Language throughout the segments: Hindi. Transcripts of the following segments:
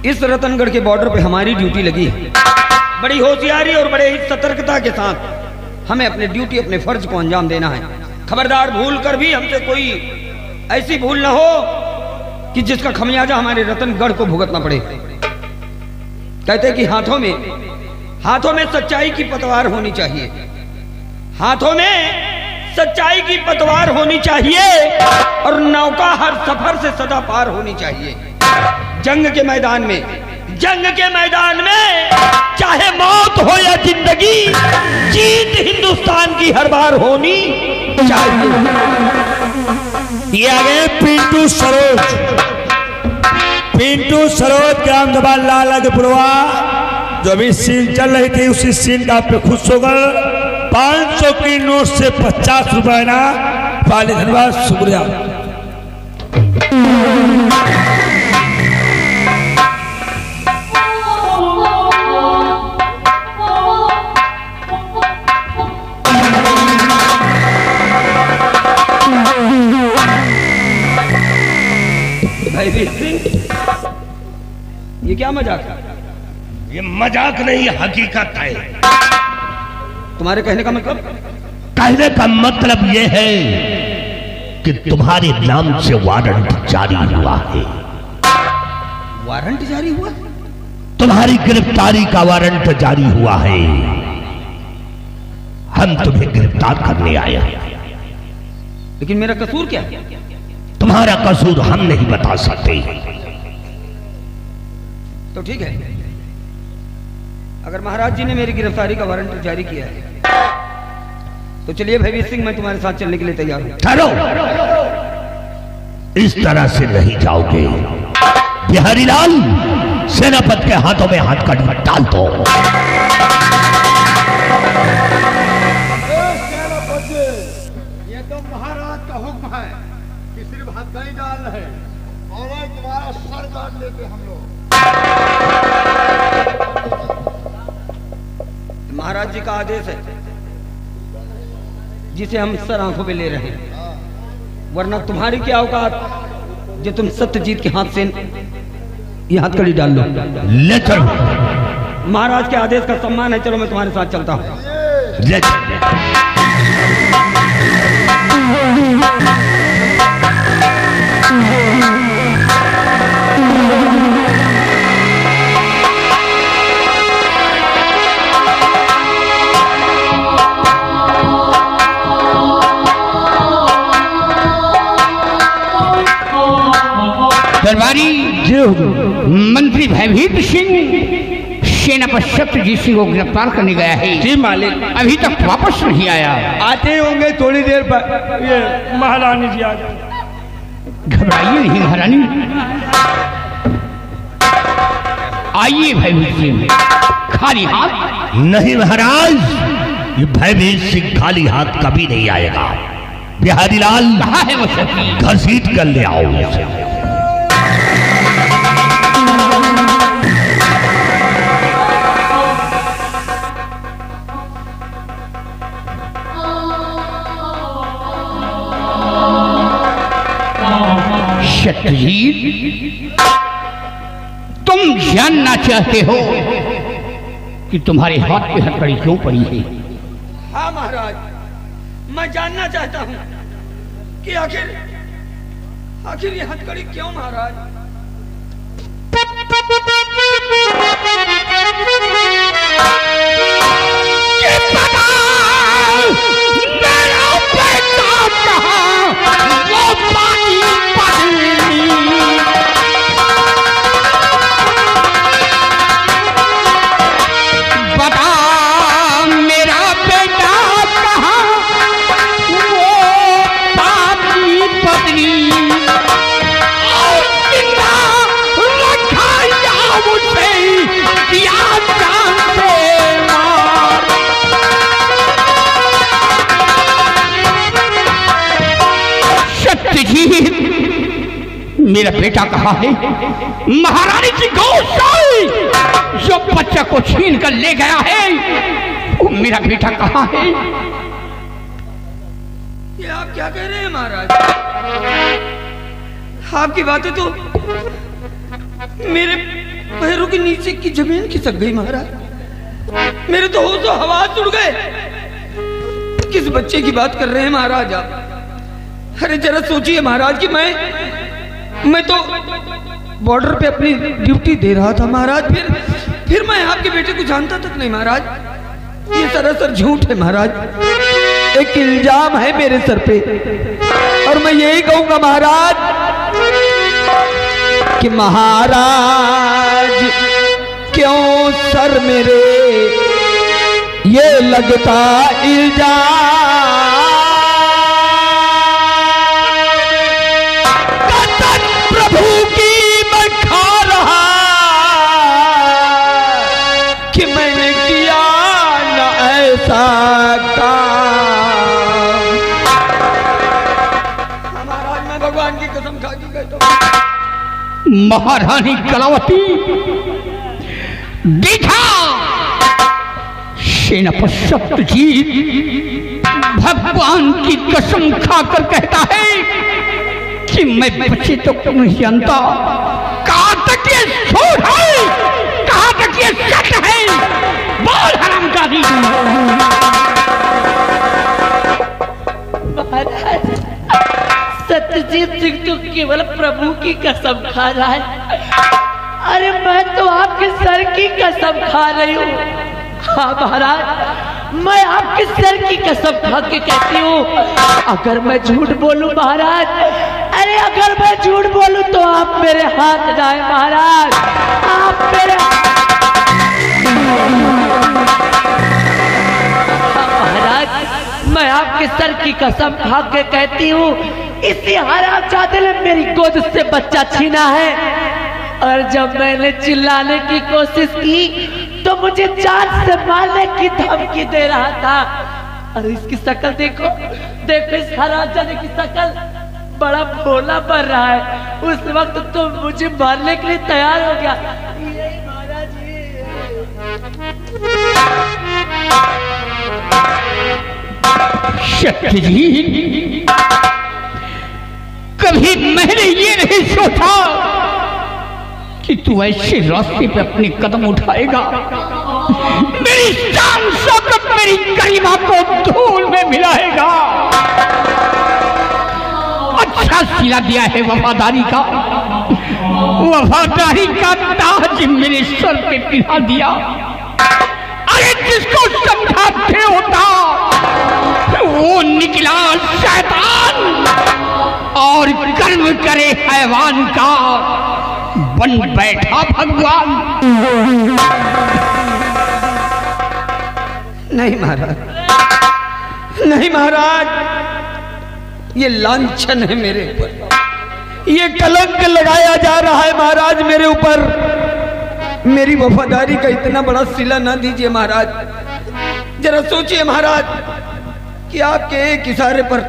इस रतनगढ़ के बॉर्डर पे हमारी ड्यूटी लगी है। बड़ी होशियारी और बड़े ही सतर्कता के साथ हमें अपने ड्यूटी, अपने फर्ज को अंजाम देना है। खबरदार भूल कर भी हमसे कोई ऐसी भूल ना हो कि जिसका खमियाजा हमारे रतनगढ़ को भुगतना पड़े। कहते कि हाथों में सच्चाई की पतवार होनी चाहिए, हाथों में सच्चाई की पतवार होनी चाहिए और नौका हर सफर से सदा पार होनी चाहिए। जंग के मैदान में चाहे मौत हो या जिंदगी, जीत हिंदुस्तान की हर बार होनी चाहिए। ये आगे पिंटू सरोज ग्राम जवाहर लाल पुरवा, जो अभी सीन चल रही थी उसी सीन का आप पे खुश होकर 500 की नोट से 50 रुपए ना पाले। धन्यवाद, शुक्रिया। ये क्या मजाक है? ये मजाक नहीं, हकीकत है। तुम्हारे कहने का मतलब? कहने का मतलब ये है कि तुम्हारे नाम से वारंट जारी हुआ है। वारंट जारी हुआ? तुम्हारी गिरफ्तारी का वारंट जारी हुआ है। हम तुम्हें गिरफ्तार करने आए हैं। लेकिन मेरा कसूर क्या है? तुम्हारा कसूर हम नहीं बता सकते। तो ठीक है, अगर महाराज जी ने मेरी गिरफ्तारी का वारंट जारी किया है तो चलिए भयवीर सिंह, मैं तुम्हारे साथ चलने के लिए तैयार हूं। ठहरो, इस तरह से नहीं जाओगे। बिहारी लाल, सेनापति के हाथों में हाथ का डाल दो। ये तो महाराज का हुक्म है कि सिर्फ हाथ का ही डालना है और तुम्हारा सर काट लेते हम लोग। महाराज जी का आदेश है जिसे हम सर आंखों पे ले रहे हैं, वरना तुम्हारी क्या औकात जो तुम सत्यजीत के हाथ से ये हथकड़ी डाल लो। ले चलो। महाराज के आदेश का सम्मान है, चलो मैं तुम्हारे साथ चलता हूं। ले दरबारी मंत्री भयभीत सिंह सेनापति सत्यजीत सिंह को गिरफ्तार करने गया है। जी मालिक, अभी तक वापस नहीं आया। आते होंगे थोड़ी देर पर। ये महारानी जी आ जाए। घबराइए नहीं महारानी, आइए भयभीत सिंह। खाली हाथ नहीं महाराज, ये भयभीत सिंह खाली हाथ कभी नहीं आएगा। बिहारी लाल, कहाँ है वो सती? घसीट कर ले आओ उसे। सत्यजीत, तुम जानना चाहते हो कि तुम्हारे हाथ पे हथकड़ी क्यों पड़ी है? हाँ महाराज, मैं जानना चाहता हूं कि आखिर ये हथकड़ी क्यों महाराज? मेरा बेटा कहाँ है? महारानी जी गौशाली जो बच्चा को छीन कर ले गया है, वो मेरा बेटा कहाँ है? ये आप क्या कह रहे हैं महाराज? आपकी बातें तो पैरों के नीचे की जमीन खिसक गई महाराज। मेरे तो होश हवास उड़ गए। किस बच्चे की बात कर रहे हैं महाराज आप? अरे जरा सोचिए महाराज कि मैं तो बॉर्डर पे अपनी ड्यूटी दे रहा था महाराज। फिर मैं आपके बेटे को जानता तक नहीं महाराज। ये सरासर झूठ है महाराज। एक इल्जाम है मेरे सर पे और मैं यही कहूंगा महाराज कि महाराज क्यों सर मेरे ये लगता इल्जाम, कसम प्रभु की मैं खा रहा कि मैंने किया न ऐसा काम। महाराज मैं भगवान की कसम खा के कहता हूं। महारानी कलावती देखा सेनापति सत्यजीत भगवान की कसम खाकर कहता है कि मैं बच्चे तो नहीं जानता। कहां तक ये झूठ है, कहां तक ये सच है? बोल हरामजादी। महाराज सत्यजीत सिंह तो केवल प्रभु की कसम खा रहा है। अरे मैं तो आपके सर की कसम खा रही हूँ। हाँ महाराज मैं आपके सर की कसम खा के कहती हूँ अगर मैं झूठ बोलूं महाराज, अरे अगर मैं झूठ बोलूं तो आप मेरे हाथ जाए महाराज। आप मेरे महाराज मैं आपके सर की कसम खा के कहती हूँ इसी हरामजादे ने मेरी गोद से बच्चा छीना है। और जब मैंने चिल्लाने की कोशिश की तो मुझे जान से मारने की धमकी दे रहा था। और इसकी शक्ल देखो, देखो इस हरामजादे की शक्ल, बड़ा भोला बन रहा है। उस वक्त तो मुझे मारने के लिए तैयार हो गया। यही महाराज सत्यजीत कभी मैंने ये नहीं सोचा कि तू ऐसे रास्ते पे अपने कदम उठाएगा, मेरी शान शौकत मेरी गरिमा को धूल में मिलाएगा। अच्छा सिला दिया है वफादारी का, वफादारी का ताज मेरे सर पे पिला दिया। अरे जिसको समझाते होता वो निकला शैतान और कर्म करे हैवान का बन बैठा भगवान। नहीं महाराज, नहीं महाराज, ये लांछन है मेरे ऊपर, ये कलंक लगाया जा रहा है महाराज मेरे ऊपर। मेरी वफादारी का इतना बड़ा सिला ना दीजिए महाराज। जरा सोचिए महाराज कि आपके एक इशारे पर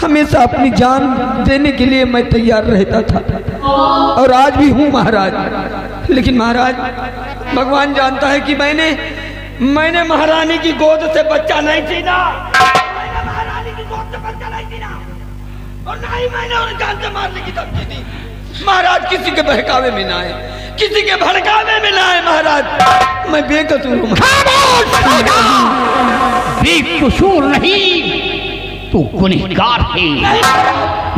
हमेशा अपनी जान देने के लिए मैं तैयार रहता था और आज भी हूं महाराज। लेकिन महाराज भगवान जानता है कि मैंने महारानी की गोद से बच्चा नहीं छीना। मैंने महारानी की गोद से बच्चा नहीं छीना और ना ही मैंने उन्हें जान से मारने की धमकी दी। महाराज किसी के बहकावे में ना आए, किसी के भड़कावे में ना आए महाराज। मैं बेकसूर हूं। बेकसूर नहीं तू गुनहगार है।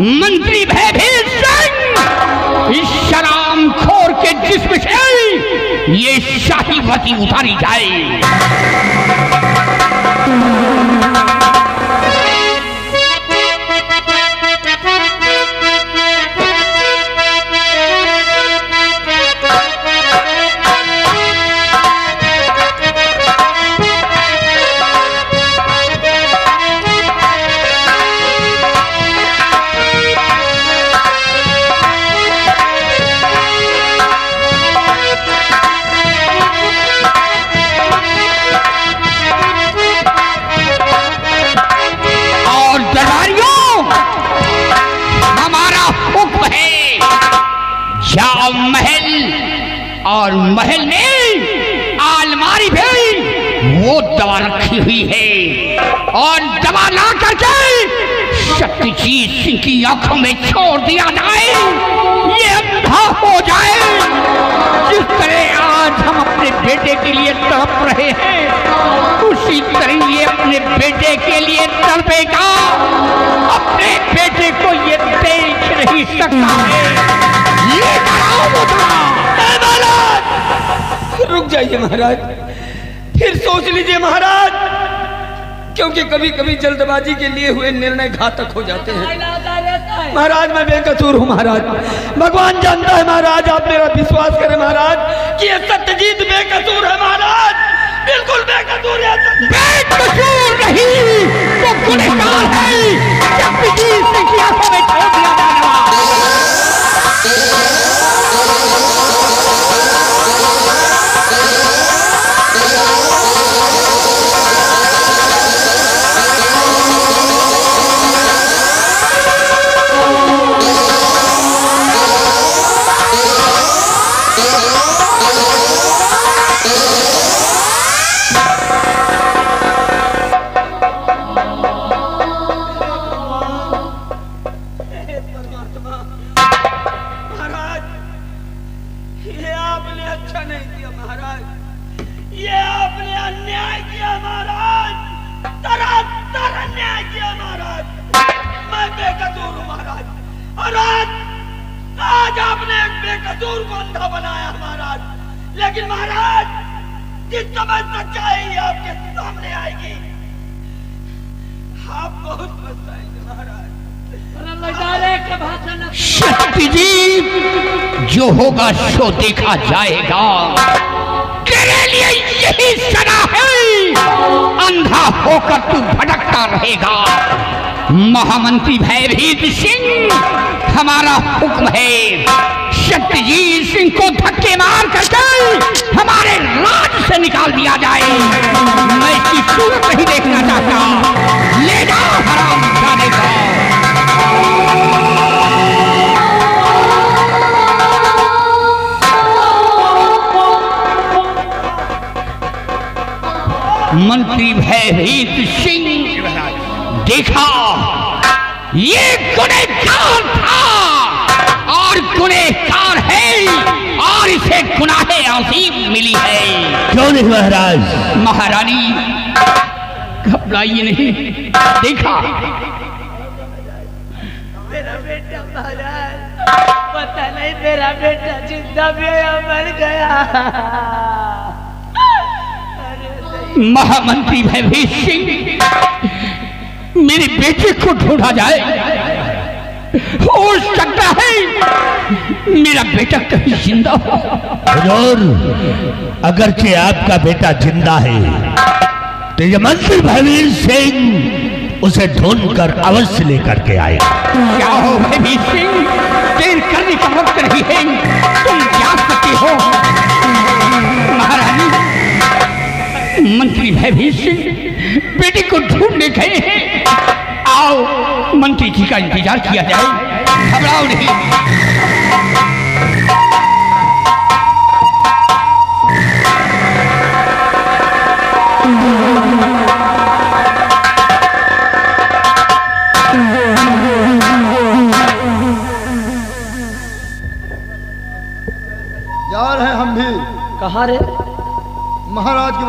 मंत्री भयभीत सिंह इस शराब खोर के जिस्म से ये शाही वर्दी उतारी जाए। महल और महल में अलमारी भी वो दवा रखी हुई है और दवा ला करके सत्यजीत सिंह की आंखों में छोड़ दिया जाए, ये अंधा हो जाए। जिस जाइए महाराज, फिर सोच लीजिए महाराज, क्योंकि कभी कभी जल्दबाजी के लिए हुए निर्णय घातक हो जाते हैं। महाराज मैं बेकसूर हूँ महाराज, भगवान जानता है महाराज, आप मेरा विश्वास करें महाराज कि ये सत्यजीत बेकसूर है महाराज, बिल्कुल बेकसूर है। बेकसूर नहीं तो गुनहगार है। सत्यजीत सिंह की आंखों में छोड़ दिया जाने वाला। लेकिन महाराज जिस समय सच्चाई आपके सामने आएगी आप बहुत पछताएंगे महाराज। सत्यजीत जो होगा सो देखा जाएगा, तेरे लिए यही सजा है, अंधा होकर तू भटकता रहेगा। महामंत्री भयभीत सिंह हमारा हुक्म है, सत्यजीत सिंह को धक्के मार करके हमारे राज से निकाल दिया जाए। मैं इसकी सूरत नहीं देखना चाहता। ले जाओ हराम जाने का। मंत्री भयभीत सिंह देखा ये गुनहगार था और गुनहगार है और इसे गुनाहे अजीम मिली है। क्यों नहीं महाराज? महारानी घबराइए नहीं, देखा मेरा बेटा महाराज, पता नहीं मेरा बेटा जिंदा भी है या मर गया। महामंत्री भयभीत सिंह मेरे बेटे को ढूंढा जाए, हो सकता है मेरा बेटा कहीं जिंदा हो। हुजूर, अगरचे आपका बेटा जिंदा है तो ये मंत्री भयभीत सिंह उसे ढूंढकर अवश्य लेकर के आएगा। क्या हो भयभीत सिंह, देर करने का वक्त नहीं है, तुम जा सकते हो। महारानी, मंत्री भयभीत सिंह बेटे को ढूंढने गए हैं, आओ मंत्री जी का इंतजार किया जाए, घबराओ नहीं। जा रहे हम भी। कहाँ रे? महाराज के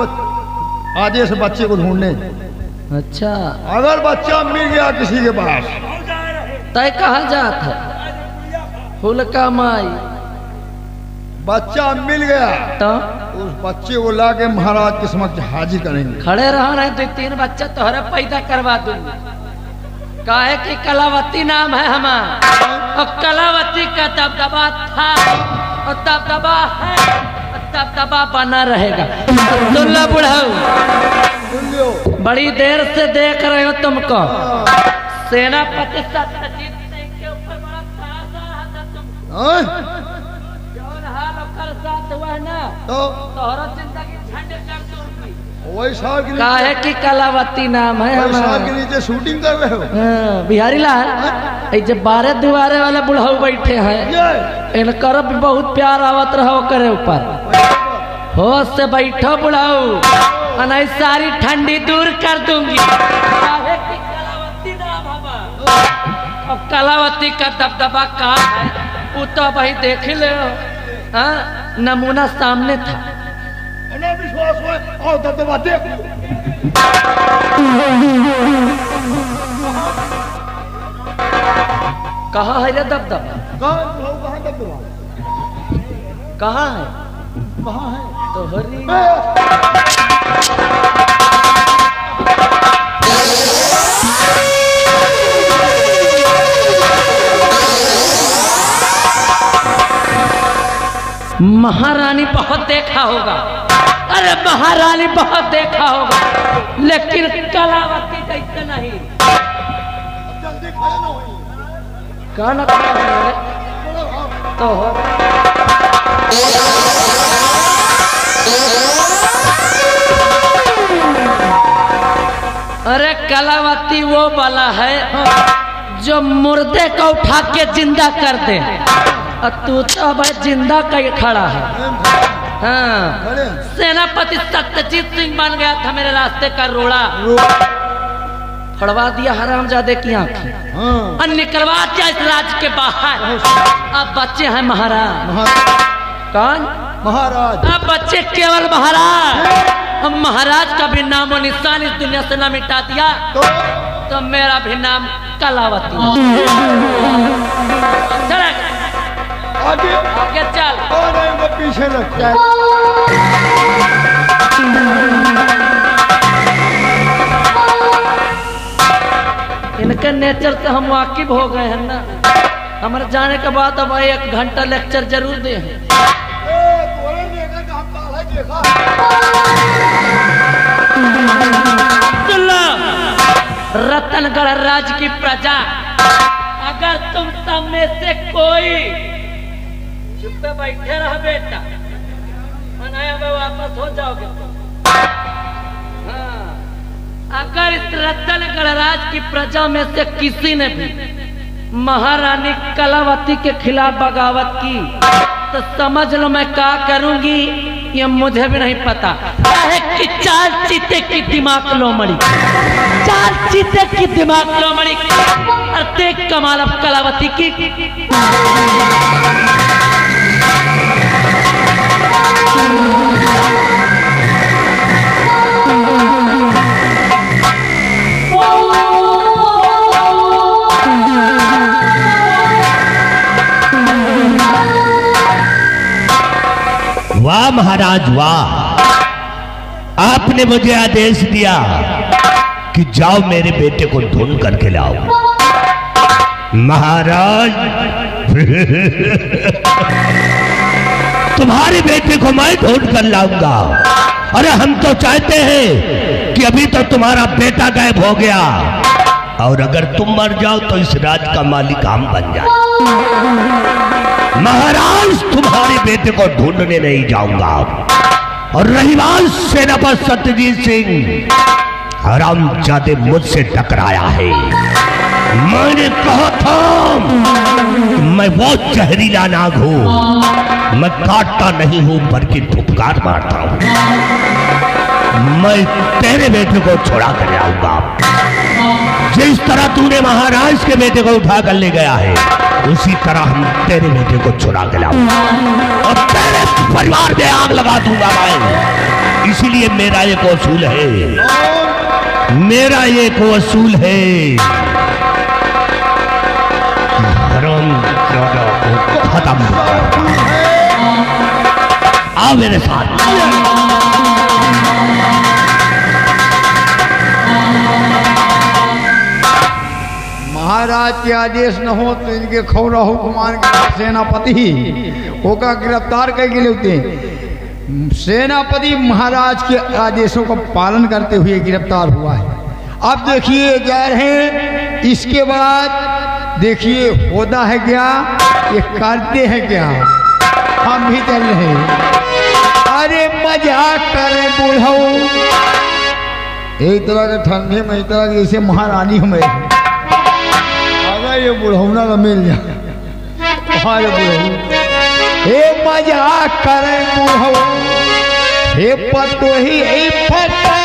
आदेश बच्चे को ढूंढने। अच्छा, अगर बच्चा मिल गया किसी के पास, तय कहाँ जात है? फुलका माई बच्चा मिल गया तो उस बच्चे को लाके महाराज के समक्ष हाजिर करेंगे। खड़े रहो, नहीं तो 3 बच्चा तोहरे पैदा करवा दूंगी। काहे कि कलावती नाम है हमारा, और कलावती का दबदबा था और दबदबा है, दबदबा बना रहेगा। सुन लो बुढ़ाऊ, बड़ी देर से देख रहे हो तुमको, सेनापति सत्यजीत सिंह के ऊपर बड़ा ताजा है तुम। जौन हाल ओकर साथ हुआ ना, तो तोहरा जिंदगी झंड कर दूंगी। वही साहब के काहे नीचे, की कलावती नाम है वही साहब हमारा। के नीचे शूटिंग कर रहे हो। हाँ, बिहारी लाल, जब 12 दुआरे वाले बुढ़ाऊ बैठे हैं, इनकर भी बहुत प्यार आवत रहो करे ऊपर। होश से बैठो बुढ़ाऊ, नहीं सारी ठंडी दूर कर दूंगी। काहे की कलावती नाम हमारा। अब कलावती का दबदबा कहाँ है, वो तो भाई देख ले, हाँ नमूना सामने था। विश्वास हो और दबदबा देख लो। कहाँ है रे दबदबा? कहाँ दबदबा? कहाँ है? कहाँ है? तो हरी महारानी बहुत देखा होगा, अरे महारानी बहुत देखा होगा, लेकिन कलावती जैसे नहीं। जल्दी खड़े ना होइए। कान तो हो अरे कलावती वो वाला है जो मुर्दे को उठा के जिंदा कर दे, और तू तो भाई जिंदा कहीं खड़ा है। हाँ, खड़े सेनापति सत्यजीत सिंह बन गया था मेरे रास्ते का रोड़ा, फड़वा दिया हरामजादे की आंखें, हाँ और निकलवा दिया इस राज्य के बाहर। अब बच्चे हैं महाराज। कौन? महाराज। अब बच्चे केवल महाराज। अब महाराज का भी नामो निशान इस दुनिया से ना मिटा दिया तो मेरा भी नाम कलावती। चल आगे आगे चल, और इनको पीछे रख जाए। इनके नेचर से हम वाकिफ हो गए हैं ना। हमारे जाने के बाद अब 1 घंटा लेक्चर जरूर दे। रतनगढ़ राज की प्रजा, अगर तुम सब में से कोई चुप पे बैठे रह बेटा, मनाया में वापस हो जाओगे। हाँ, अगर इस रतनगढ़ राज की प्रजा में से किसी ने भी महारानी कलावती के खिलाफ बगावत की तो समझ लो मैं क्या करूंगी ये मुझे भी नहीं पता। है कि 4 चीते की दिमाग लोमड़ी, 4 चीते की दिमाग लोमड़ी, और देख कमाल अब कलावती की। वाह महाराज वाह, आपने मुझे आदेश दिया कि जाओ मेरे बेटे को ढूंढ करके लाओ। महाराज तुम्हारे बेटे को मैं ढूंढ कर लाऊंगा। अरे हम तो चाहते हैं कि अभी तो तुम्हारा बेटा गायब हो गया, और अगर तुम मर जाओ तो इस राज का मालिक हम बन जाए। महाराज तुम्हारे बेटे को ढूंढने नहीं जाऊंगा। और रही बात सेनापति सत्यजीत सिंह, हरामजादे मुझसे टकराया है। मैंने कहा था मैं बहुत जहरीला नाग हूं, मैं काटता नहीं हूं बल्कि फुफकार मारता हूं। मैं तेरे बेटे को छुड़ा कर लाऊंगा। जिस तरह तूने महाराज के बेटे को उठा कर ले गया है, उसी तरह हम तेरे बेटे को छुड़ा के लाऊंगा और तेरे परिवार में आग लगा दूंगा मैं। इसीलिए मेरा एक वसूल है, मेरा एक वसूल है। खत्म आओ मेरे साथ। महाराज के आदेश न हो तो इनके खौरा हुकुमान के सेनापति होकर गिरफ्तार करके लेते। सेनापति महाराज के आदेशों का पालन करते हुए गिरफ्तार हुआ है। अब देखिए जा रहे हैं, इसके बाद देखिए होता है क्या, ये करते हैं क्या, हम भी चल रहे हैं। अरे मजाक करें बुढ़ऊ, एक तरह के ठंडे में एक तरह के ऐसे महारानी हमें ये बुढ़ौना का मिल जाए। हमारे बुढ़ऊ हे मजाक करें बुढ़ऊ, हे पतो ही फटा